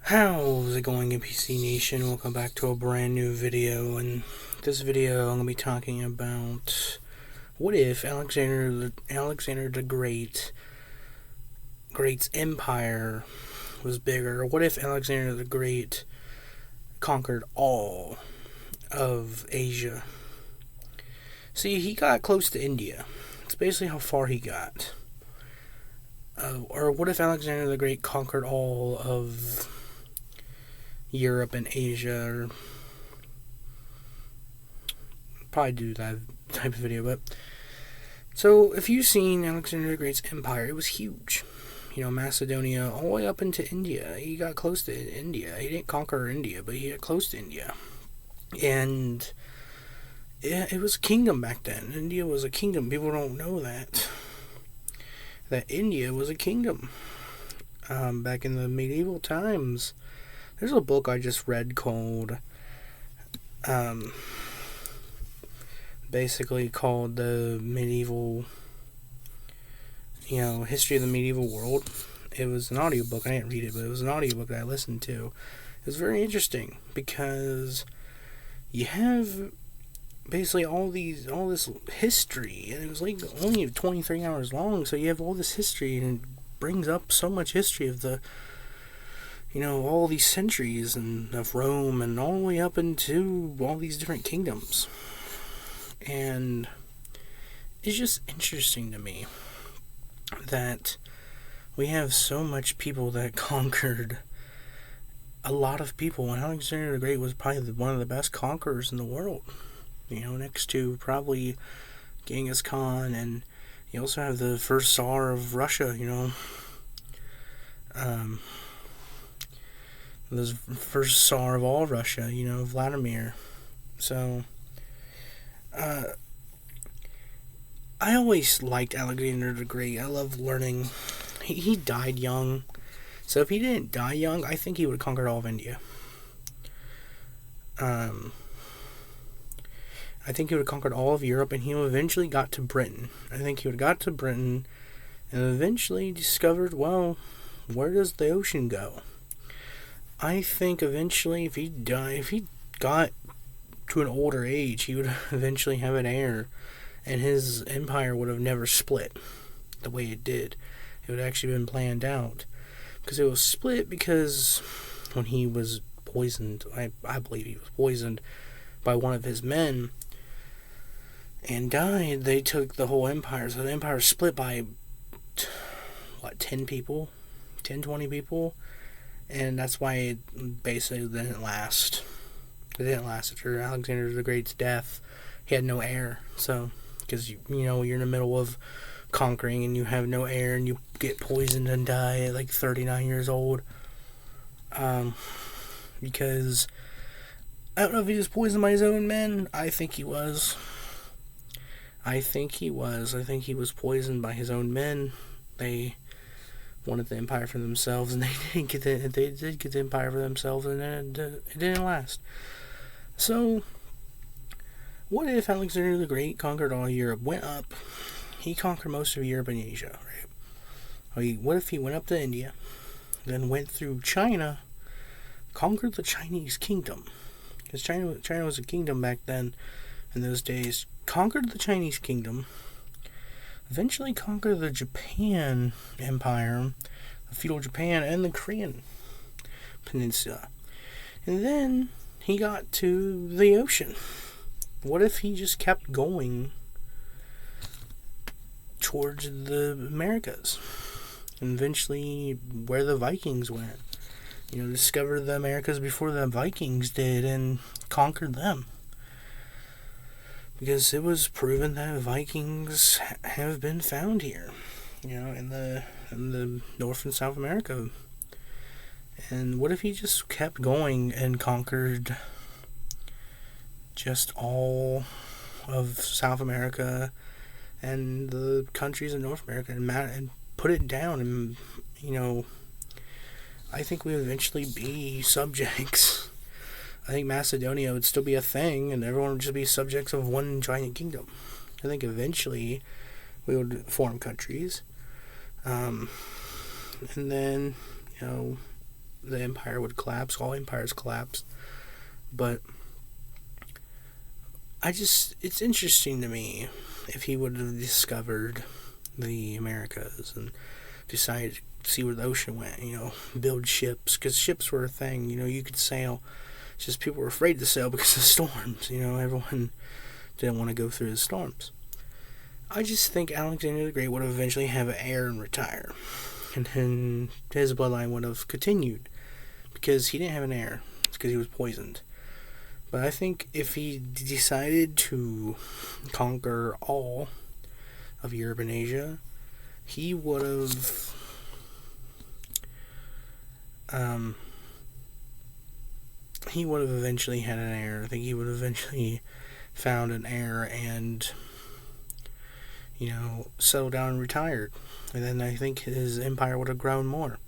How's it going, NPC Nation? Welcome back to a brand new video. In this video, I'm going to be talking about what if Alexander the Great's empire was bigger? What if Alexander the Great conquered all of Asia? See, he got close to India. It's basically how far he got. Or what if Alexander the Great conquered all of Europe and Asia, or probably do that type of video. But so if you've seen Alexander the Great's empire, it was huge. Macedonia all the way up into India. He got close to India. He didn't conquer India, but he got close to India. And it was a kingdom back then. India was a kingdom. People don't know that India was a kingdom back in the medieval times. There's a book I just read called, basically called the medieval, history of the medieval world. It was an audiobook. I didn't read it, but it was an audiobook that I listened to. It was very interesting because you have basically all this history, and it was like only 23 hours long, so you have all this history, and it brings up so much history of the all these centuries and of Rome and all the way up into all these different kingdoms. And it's just interesting to me that we have so much people that conquered a lot of people, and Alexander the Great was probably one of the best conquerors in the world. Next to probably Genghis Khan, and you also have the first Tsar of Russia, the first Tsar of all Russia, Vladimir. So, I always liked Alexander the Great. I love learning. He died young. So if he didn't die young, I think he would have conquered all of India. I think he would have conquered all of Europe, and he eventually got to Britain. I think he would have got to Britain and eventually discovered, well, where does the ocean go? I think eventually if he got to an older age, he would eventually have an heir, and his empire would have never split the way it did. It would have actually been planned out. Because it was split because when he was poisoned, I believe he was poisoned by one of his men and died, they took the whole empire. So the empire split by 10 people? 20 people? And that's why it basically didn't last. It didn't last after Alexander the Great's death. He had no heir. So, because you're in the middle of conquering and you have no heir and you get poisoned and die at like 39 years old. Because I don't know if he was poisoned by his own men. I think he was. I think he was poisoned by his own men. They wanted the empire for themselves, and they did get the empire for themselves, and then it didn't last. So, what if Alexander the Great conquered all Europe, went up, he conquered most of Europe and Asia, right? What if he went up to India, then went through China, conquered the Chinese kingdom, because China was a kingdom back then, in those days, conquered the Chinese kingdom, eventually conquered the Japan Empire, the feudal Japan, and the Korean Peninsula. And then he got to the ocean. What if he just kept going towards the Americas? And eventually where the Vikings went. Discovered the Americas before the Vikings did and conquered them. Because it was proven that Vikings have been found here, in the North and South America. And what if he just kept going and conquered just all of South America and the countries in North America and put it down? And I think we would eventually be subjects. I think Macedonia would still be a thing, and everyone would just be subjects of one giant kingdom. I think eventually we would form countries. And then, the empire would collapse. All empires collapse. But it's interesting to me if he would have discovered the Americas and decided to see where the ocean went, build ships, because ships were a thing, you could sail. It's just people were afraid to sail because of storms, everyone didn't want to go through the storms. I just think Alexander the Great would have eventually have an heir and retire, and then his bloodline would have continued, because he didn't have an heir, it's because he was poisoned. But I think if he decided to conquer all of Europe and Asia, he would have eventually had an heir. I think he would have eventually found an heir and settled down and retired. And then I think his empire would have grown more.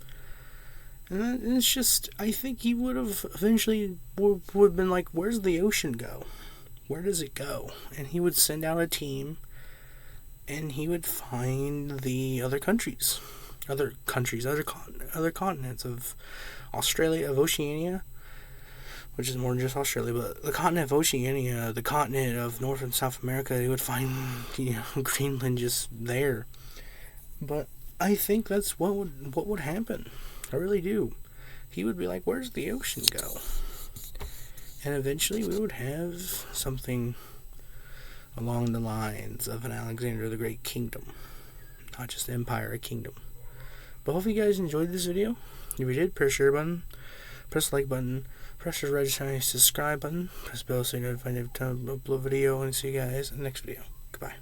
And it's just, I think he would have eventually would have been like, where's the ocean go? Where does it go? And he would send out a team, and he would find the other continents of Australia, of Oceania, which is more than just Australia, but the continent of Oceania, the continent of North and South America. He would find, Greenland just there. But I think that's what would happen. I really do. He would be like, where's the ocean go? And eventually we would have something along the lines of an Alexander the Great kingdom. Not just empire, a kingdom. But hope you guys enjoyed this video. If you did, press the share button, press the like button, press the red shiny subscribe button, press the bell so you're notified every time I upload a video, and see you guys in the next video. Goodbye.